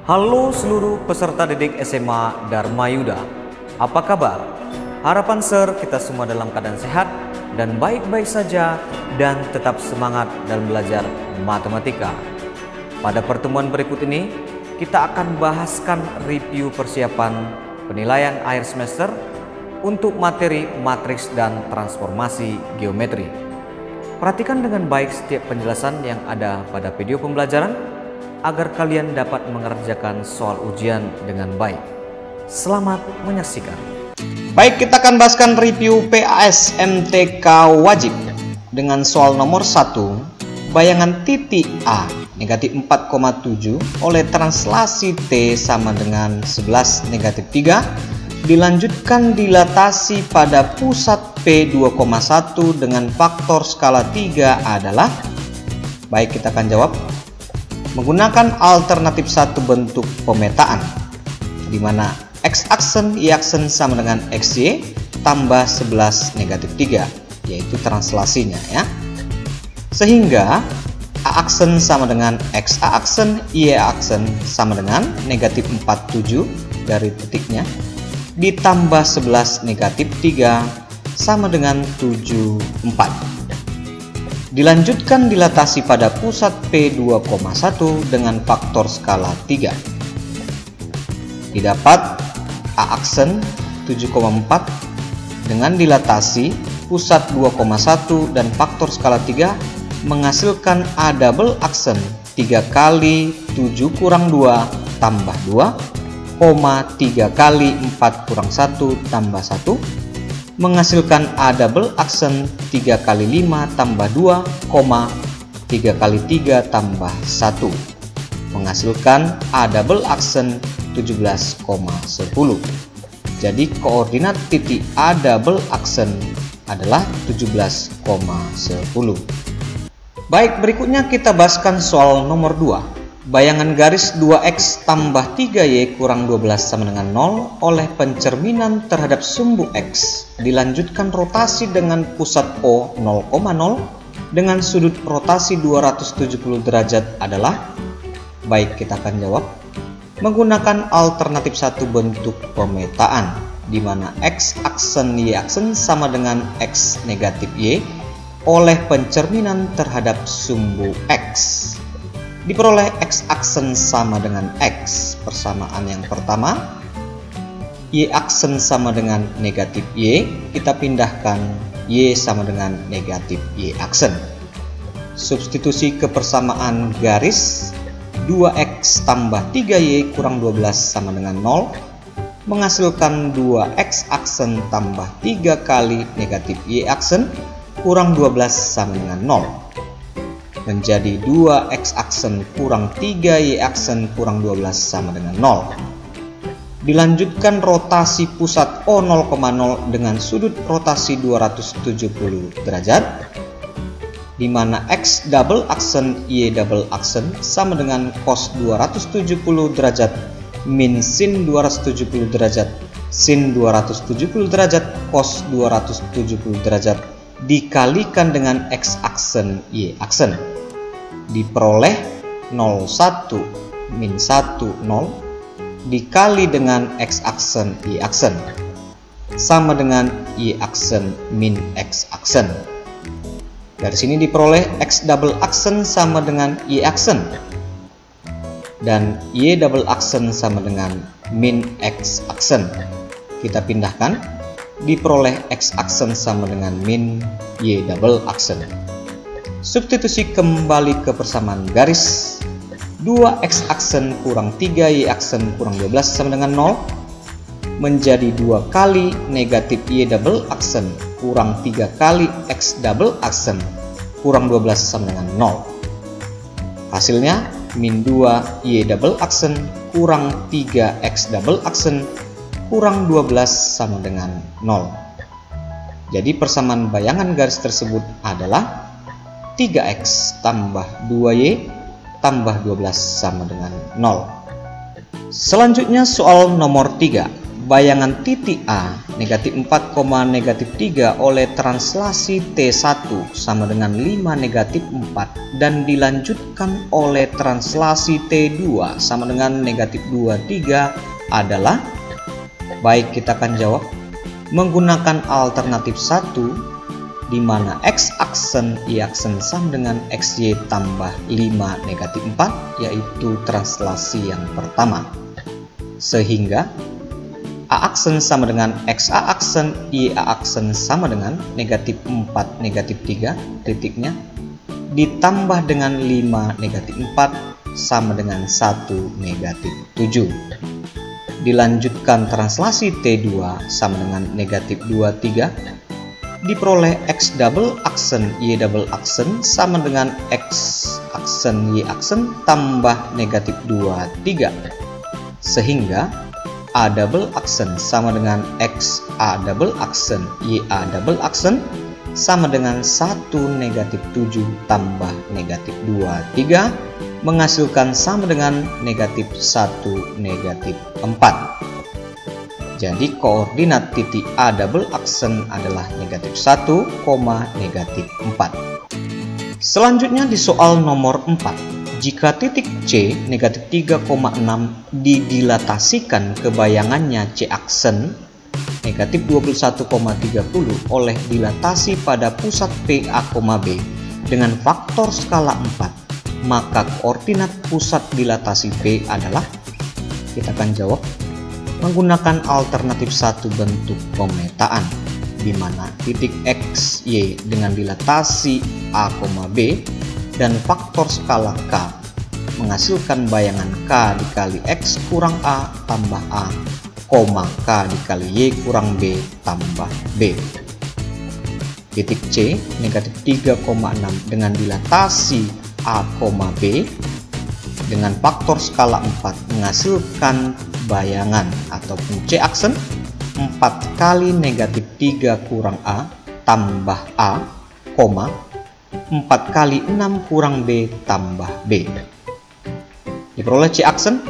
Halo seluruh peserta didik SMA Dharma Yuda. Apa kabar? Harapan Sir kita semua dalam keadaan sehat dan baik-baik saja dan tetap semangat dalam belajar matematika. Pada pertemuan berikut ini, kita akan bahaskan review persiapan penilaian akhir semester untuk materi matriks dan transformasi geometri. Perhatikan dengan baik setiap penjelasan yang ada pada video pembelajaran agar kalian dapat mengerjakan soal ujian dengan baik. Selamat menyaksikan. Baik, kita akan bahaskan review PAS MTK wajib dengan soal nomor 1. Bayangan titik A negatif 4,7 oleh translasi T sama dengan 11 negatif 3 dilanjutkan dilatasi pada pusat P 2,1 dengan faktor skala 3 adalah. Baik, kita akan jawab menggunakan alternatif satu bentuk pemetaan, di mana X aksen Y aksen sama dengan XY tambah 11 negatif 3, yaitu translasinya ya. Sehingga A aksen sama dengan XA aksen, Y aksen sama dengan negatif 47 dari titiknya, ditambah 11 negatif 3 sama dengan 74. Dilanjutkan dilatasi pada pusat P 2,1 dengan faktor skala 3. Didapat A aksen 7,4 dengan dilatasi pusat 2,1 dan faktor skala 3 menghasilkan A double aksen 3 kali 7 kurang 2 tambah 2, 3 kali 4 kurang 1 tambah 1 menghasilkan A double aksen 3 kali 5 tambah 2, 3 kali 3 tambah 1 menghasilkan A double aksen 17,10. Jadi koordinat titik A double aksen adalah 17,10. Baik, berikutnya kita bahaskan soal nomor 2. Bayangan garis 2x tambah 3y kurang 12 sama dengan 0 oleh pencerminan terhadap sumbu x dilanjutkan rotasi dengan pusat O 0,0 dengan sudut rotasi 270 derajat adalah. Baik, kita akan jawab menggunakan alternatif satu bentuk pemetaan, di mana x aksen Y aksen sama dengan x negatif Y oleh pencerminan terhadap sumbu x. Diperoleh X aksen sama dengan X, persamaan yang pertama. Y aksen sama dengan negatif Y, kita pindahkan Y sama dengan negatif Y aksen. Substitusi ke persamaan garis 2X tambah 3Y kurang 12 sama dengan 0 menghasilkan 2X aksen tambah 3 kali negatif Y aksen kurang 12 sama dengan 0 menjadi 2X aksen kurang 3Y aksen kurang 12 sama dengan 0. Dilanjutkan rotasi pusat O 0,0 dengan sudut rotasi 270 derajat, di mana X double aksen Y double aksen sama dengan cos 270 derajat min sin 270 derajat sin 270 derajat cos 270 derajat dikalikan dengan X aksen Y aksen. Diperoleh 0,1 min 1 0 dikali dengan X aksen Y aksen sama dengan Y aksen min X aksen. Dari sini diperoleh X double aksen sama dengan Y aksen dan Y double aksen sama dengan min X aksen. Kita pindahkan, diperoleh X aksen sama dengan min Y double aksen. Substitusi kembali ke persamaan garis 2X aksen kurang 3Y aksen kurang 12 sama dengan 0 menjadi 2 kali negatif Y double aksen kurang 3 kali X double aksen kurang 12 sama dengan 0. Hasilnya min 2 Y double aksen kurang 3 X double aksen kurang 12 sama dengan 0. Jadi persamaan bayangan garis tersebut adalah 3X tambah 2Y tambah 12 sama dengan 0. Selanjutnya soal nomor 3. bayangan titik A negatif 4, negatif 3 oleh translasi T1 sama dengan 5 negatif 4 dan dilanjutkan oleh translasi T2 sama dengan negatif 2, 3 adalah, baik kita akan jawab menggunakan alternatif 1 di mana X aksen Y aksen sama dengan XY tambah 5 negatif 4, yaitu translasi yang pertama. Sehingga A aksen sama dengan XA aksen Y A aksen sama dengan negatif 4 negatif 3 titiknya ditambah dengan 5 negatif 4 sama dengan 1 negatif 7. Dilanjutkan translasi T2 sama dengan negatif 2, 3 diperoleh X double aksen Y double aksen sama dengan X aksen Y aksen tambah negatif 2, 3. Sehingga A double aksen sama dengan X A double aksen Y A double aksen sama dengan 1 negatif 7 tambah negatif 2, 3 menghasilkan sama dengan negatif 1 negatif 4. Jadi koordinat titik A double aksen adalah negatif 1, negatif 4. Selanjutnya di soal nomor 4, jika titik C negatif 3,6 didilatasikan ke bayangannya C aksen negatif 21,30 oleh dilatasi pada pusat P A, B dengan faktor skala 4, maka koordinat pusat dilatasi P adalah, kita akan jawab menggunakan alternatif 1 bentuk pemetaan, di mana titik X, Y dengan dilatasi A, B dan faktor skala K menghasilkan bayangan K dikali X kurang A tambah A, K dikali Y kurang B tambah B. Titik C negatif 3,6 dengan dilatasi A, B dengan faktor skala 4 menghasilkan bayangan ataupun C aksen 4 kali negatif 3 kurang A tambah A, 4 kali 6 kurang B tambah B. Diperoleh C aksen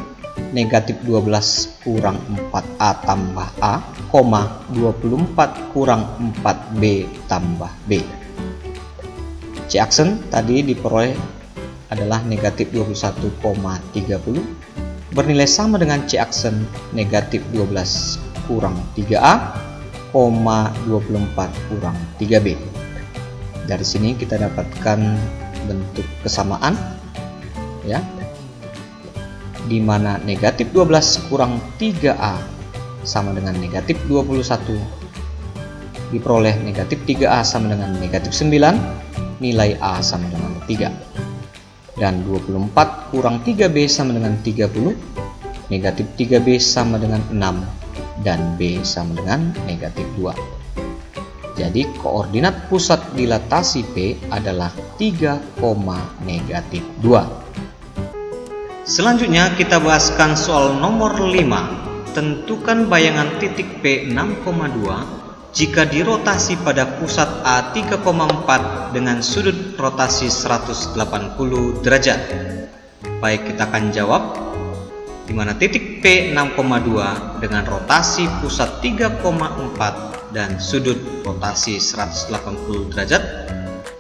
negatif 12 kurang 4A tambah A, 24 kurang 4B tambah B. C aksen tadi diperoleh adalah negatif 21,30 bernilai sama dengan C aksen negatif 12 kurang 3A, 24 kurang 3B. Dari sini kita dapatkan bentuk kesamaan, ya, di mana negatif 12 kurang 3A sama dengan negatif 21, diperoleh negatif 3A sama dengan negatif 9, nilai A sama dengan 3. Dan 24 kurang 3B sama dengan 30, negatif 3B sama dengan 6, dan B sama dengan negatif 2. Jadi koordinat pusat dilatasi P adalah 3, negatif 2. Selanjutnya kita bahaskan soal nomor 5. Tentukan bayangan titik P 6,2 jika dirotasi pada pusat A 3,4 dengan sudut rotasi 180 derajat. Baik, kita akan jawab di mana titik P 6,2 dengan rotasi pusat 3,4 dan sudut rotasi 180 derajat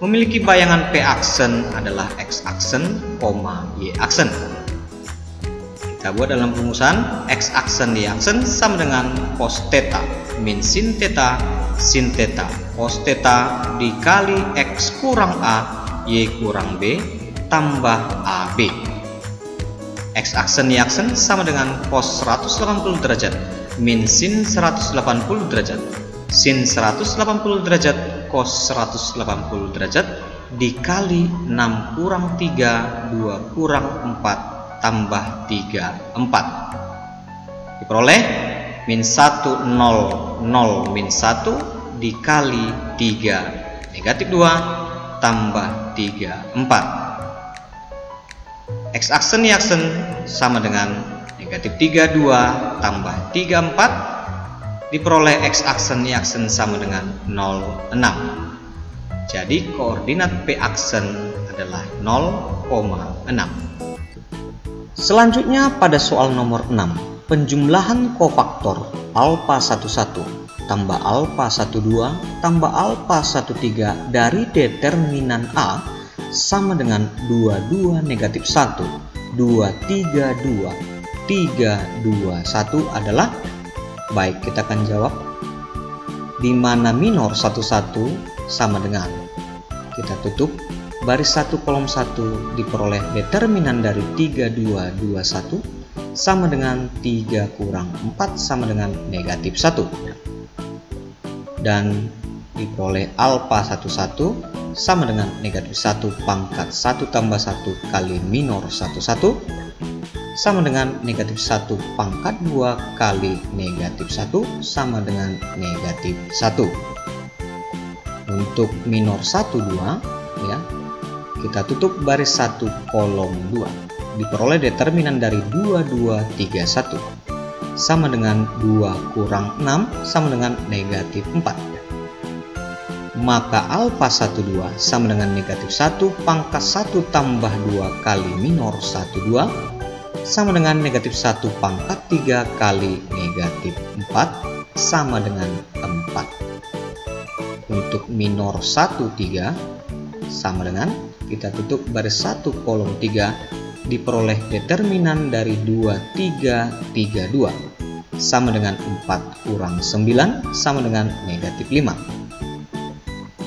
memiliki bayangan P aksen adalah X aksen, Y aksen. Kita buat dalam rumusan X aksen Y aksen sama dengan cos theta min sin theta cos theta dikali X kurang A Y kurang B tambah AB. X aksen Y aksen sama dengan cos 180 derajat min sin 180 derajat sin 180 derajat cos 180 derajat dikali 6 kurang 3 2 kurang 4 tambah 3 4 diperoleh min 1 0 0 min 1 dikali 3 negatif 2 tambah 3 4. X aksen Y aksen sama dengan negatif 3 2 tambah 3 4 diperoleh X aksen Y aksen sama dengan 0 6. Jadi koordinat P aksen adalah 0,6. Selanjutnya pada soal nomor 6. penjumlahan kofaktor alfa 11 tambah alfa 12 tambah alfa 13 dari determinan A sama dengan 22 negatif 1, 232, 321 adalah, baik, kita akan jawab, di mana minor 11 sama dengan, kita tutup baris 1 kolom 1 diperoleh determinan dari 3221 sama dengan 3 kurang 4 sama dengan negatif 1, dan diperoleh alfa 11 sama dengan negatif 1 pangkat 1 tambah 1 kali minor 11 sama dengan negatif 1 pangkat 2 kali negatif 1 sama dengan negatif 1. Untuk minor 12 ya, kita tutup baris 1 kolom 2 diperoleh determinan dari 2231 sama dengan 2 kurang 6 sama dengan negatif 4. Maka alfa 12 sama dengan negatif 1 pangkat 1 tambah 2 kali minor 12 sama dengan negatif 1 pangkat 3 kali negatif 4 sama dengan 4. Untuk minor 13 sama dengan, kita tutup baris 1 kolom 3 diperoleh determinan dari 2332 sama dengan 4 kurang 9 sama dengan negatif 5.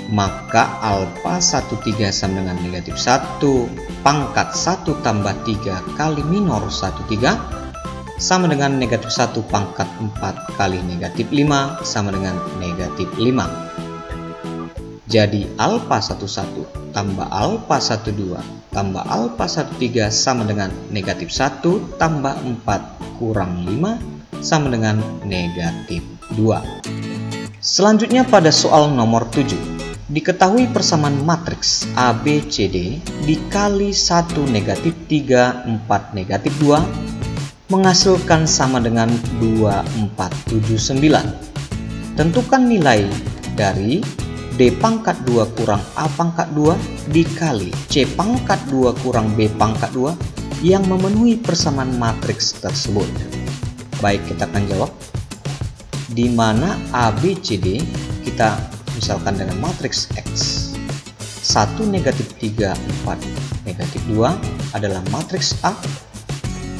Maka alfa 13 sama dengan negatif 1 pangkat 1 tambah 3 kali minor 13 sama dengan negatif 1 pangkat 4 kali negatif 5 sama dengan negatif 5. Jadi alfa 11 tambah alfa 12 tambah alfa 13 sama dengan negatif 1 tambah 4 kurang 5 sama dengan negatif 2. Selanjutnya pada soal nomor 7, diketahui persamaan matriks ABCD dikali 1 negatif 3, 4 negatif 2 menghasilkan sama dengan 2479. Tentukan nilai dari D pangkat 2 kurang A pangkat 2 dikali C pangkat 2 kurang B pangkat 2 yang memenuhi persamaan matriks tersebut. Baik, kita akan jawab. Di mana ABCD kita misalkan dengan matriks X. 1 negatif 3, 4 negatif 2 adalah matriks A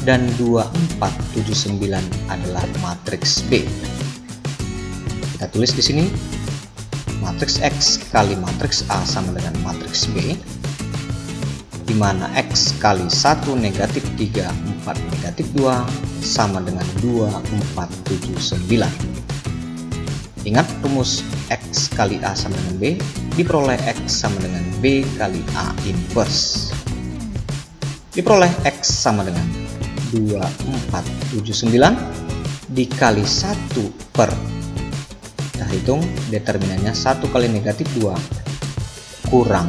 dan 2479 adalah matriks B. Kita tulis di sini matriks X kali matriks A sama dengan matriks B, di mana X kali 1 negatif 3, 4 negatif 2 sama dengan 2479. Ingat rumus X kali A sama dengan B diperoleh X sama dengan B kali A inverse. Diperoleh X sama dengan 2479 dikali 1 per, kita hitung determinannya 1 kali negatif 2 kurang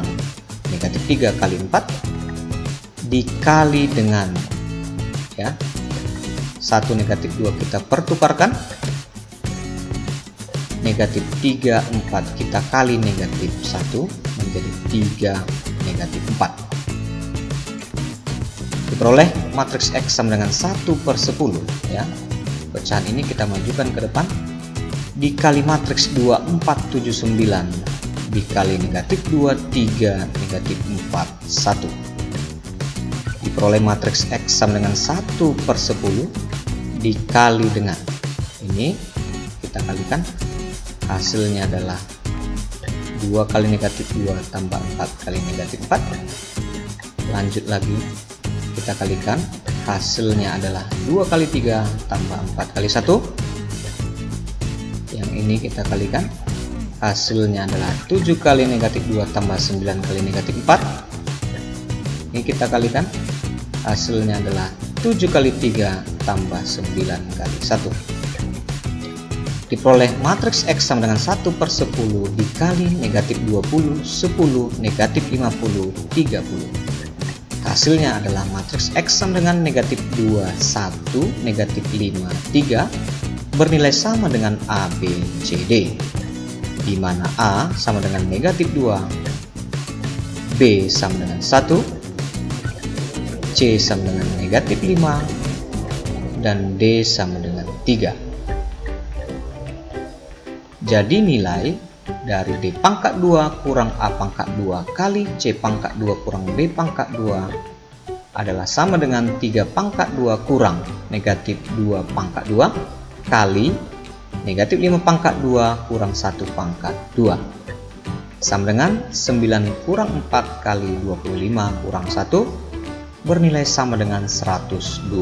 negatif 3 kali 4 dikali dengan, ya, 1 negatif 2 kita pertukarkan, negatif 3, 4 kita kali negatif 1 menjadi 3 negatif 4. Diperoleh matriks X sama dengan 1/10, ya. Pecahan ini kita majukan ke depan, dikali matriks 2479 dikali negatif 2, 3 negatif 4, 1. Diperoleh matriks X sama dengan 1/10 dikali dengan, ini kita kalikan, hasilnya adalah 2 kali negatif 2 tambah 4 kali negatif 4. Lanjut lagi, kita kalikan, hasilnya adalah 2 kali 3 tambah 4 kali 1. Yang ini kita kalikan, hasilnya adalah 7 kali negatif 2 tambah 9 kali negatif 4. Ini kita kalikan, hasilnya adalah 7 kali 3 tambah 9 kali 1. Diperoleh matriks X sama dengan 1/10 dikali negatif 20, 10, negatif 50, 30. Hasilnya adalah matriks X sama dengan negatif 2, 1, negatif 5, 3 bernilai sama dengan A, B, C, D, di mana A sama dengan negatif 2, B sama dengan 1, C sama dengan negatif 5, dan D sama dengan 3. Jadi nilai dari D pangkat 2 kurang A pangkat 2 kali C pangkat 2 kurang B pangkat 2 adalah sama dengan 3 pangkat 2 kurang negatif 2 pangkat 2 kali negatif 5 pangkat 2 kurang 1 pangkat 2 sama dengan 9 kurang 4 kali 25 kurang 1 bernilai sama dengan 120.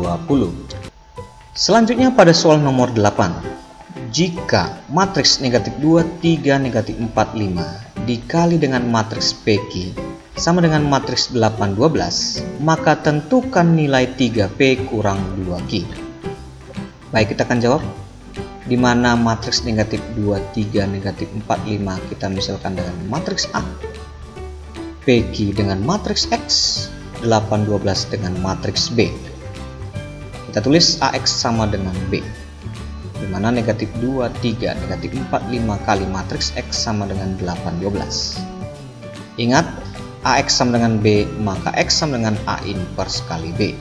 Selanjutnya pada soal nomor 8, jika matriks negatif 2, 3, negatif 4, 5 dikali dengan matriks PQ sama dengan matriks 8, 12, maka tentukan nilai 3P kurang 2Q. Baik, kita akan jawab. Di mana matriks negatif 2, 3, negatif 4, 5 kita misalkan dengan matriks A, PQ dengan matriks X, 8, 12 dengan matriks B. Kita tulis AX sama dengan B, di mana negatif 2, 3, negatif 4, 5 kali matriks X sama dengan 8, 12. Ingat, AX sama dengan B, maka X sama dengan A inverse kali B.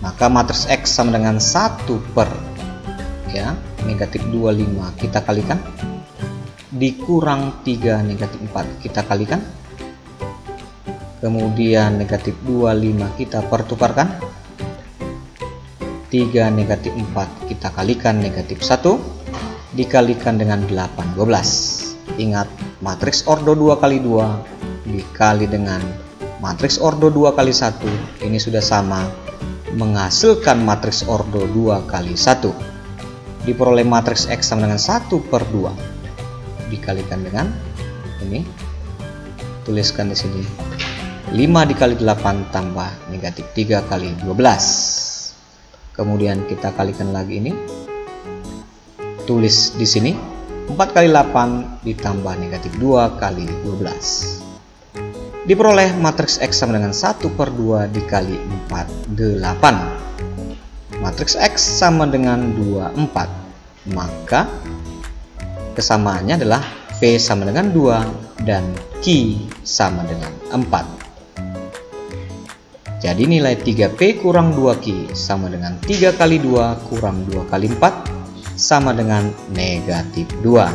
Maka matriks X sama dengan 1 per ya, negatif 25 kita kalikan, dikurang 3 negatif 4 kita kalikan, kemudian negatif 25 kita pertukarkan, 3 negatif 4 kita kalikan negatif 1 dikalikan dengan 8, 12. Ingat, matriks ordo 2 kali 2 dikali dengan matriks ordo 2 kali 1 ini sudah sama, menghasilkan matriks ordo 2 kali 1. Diperoleh matriks X sama dengan 1 per 2 dikalikan dengan ini, tuliskan di sini 5 dikali 8 tambah negatif 3 kali 12. Kemudian kita kalikan lagi ini, tulis di sini 4 kali 8 ditambah negatif 2 kali 12. Diperoleh matriks X sama dengan 1 per 2 dikali 4, 8. Matriks X sama dengan 24, maka kesamaannya adalah P sama dengan 2 dan Q sama dengan 4. Jadi nilai 3P kurang 2Q sama dengan 3 kali 2 kurang 2 kali 4 sama dengan negatif 2.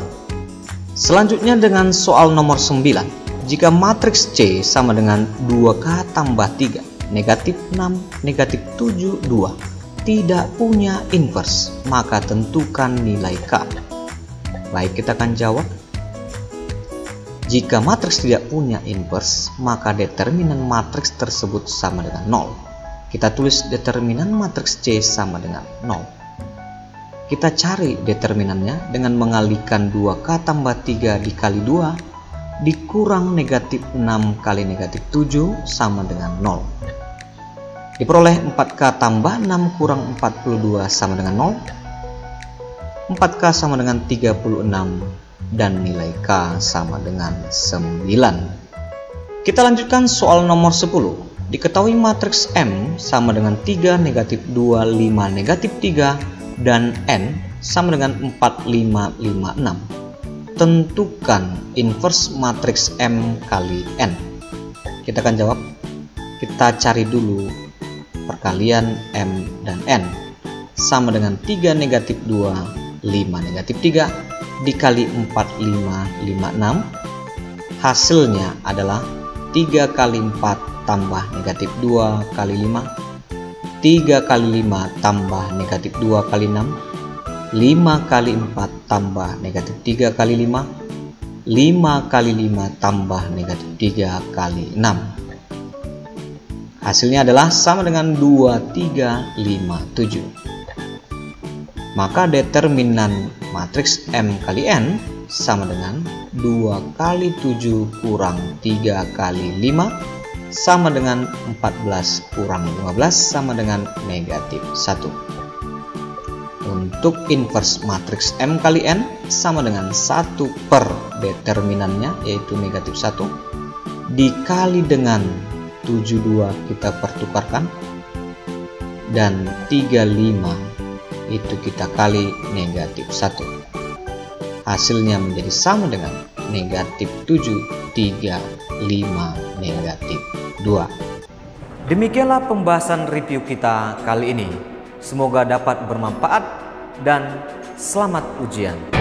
Selanjutnya dengan soal nomor 9, jika matriks C sama dengan 2K tambah 3 negatif 6 negatif 7 2 tidak punya inverse, maka tentukan nilai K. Baik, kita akan jawab. Jika matriks tidak punya inverse, maka determinan matriks tersebut sama dengan 0. Kita tulis determinan matriks C sama dengan 0. Kita cari determinannya dengan mengalihkan 2K tambah 3 dikali 2 dikurang negatif 6 kali negatif 7 sama dengan 0. Diperoleh 4K tambah 6 kurang 42 sama dengan 0. 4K sama dengan 36 dan nilai K sama dengan 9. Kita lanjutkan soal nomor 10. Diketahui matriks M sama dengan 3 negatif 2 5 negatif 3 dan N sama dengan 4 5 5 6. Tentukan inverse matriks M kali N. Kita akan jawab. Kita cari dulu perkalian M dan N sama dengan 3 negatif 2 5 negatif 3 dikali 4 5 5 6. Hasilnya adalah 3 kali 4 tambah negatif 2 kali 5, 3 kali 5 tambah negatif 2 kali 6, 5 kali 4 tambah negatif 3 kali 5, 5 kali 5 tambah negatif 3 kali 6. Hasilnya adalah sama dengan 2, 3, 5, 7. Maka determinan matriks M kali N sama dengan 2 kali 7 kurang 3 kali 5 sama dengan 14 kurang 15 sama dengan negatif 1. Untuk inverse matriks M kali N sama dengan 1 per determinannya yaitu negatif 1 dikali dengan 72 kita pertukarkan dan 35 itu kita kali negatif 1. Hasilnya menjadi sama dengan negatif 7, 3, 5, negatif 2. Demikianlah pembahasan review kita kali ini. Semoga dapat bermanfaat dan selamat ujian.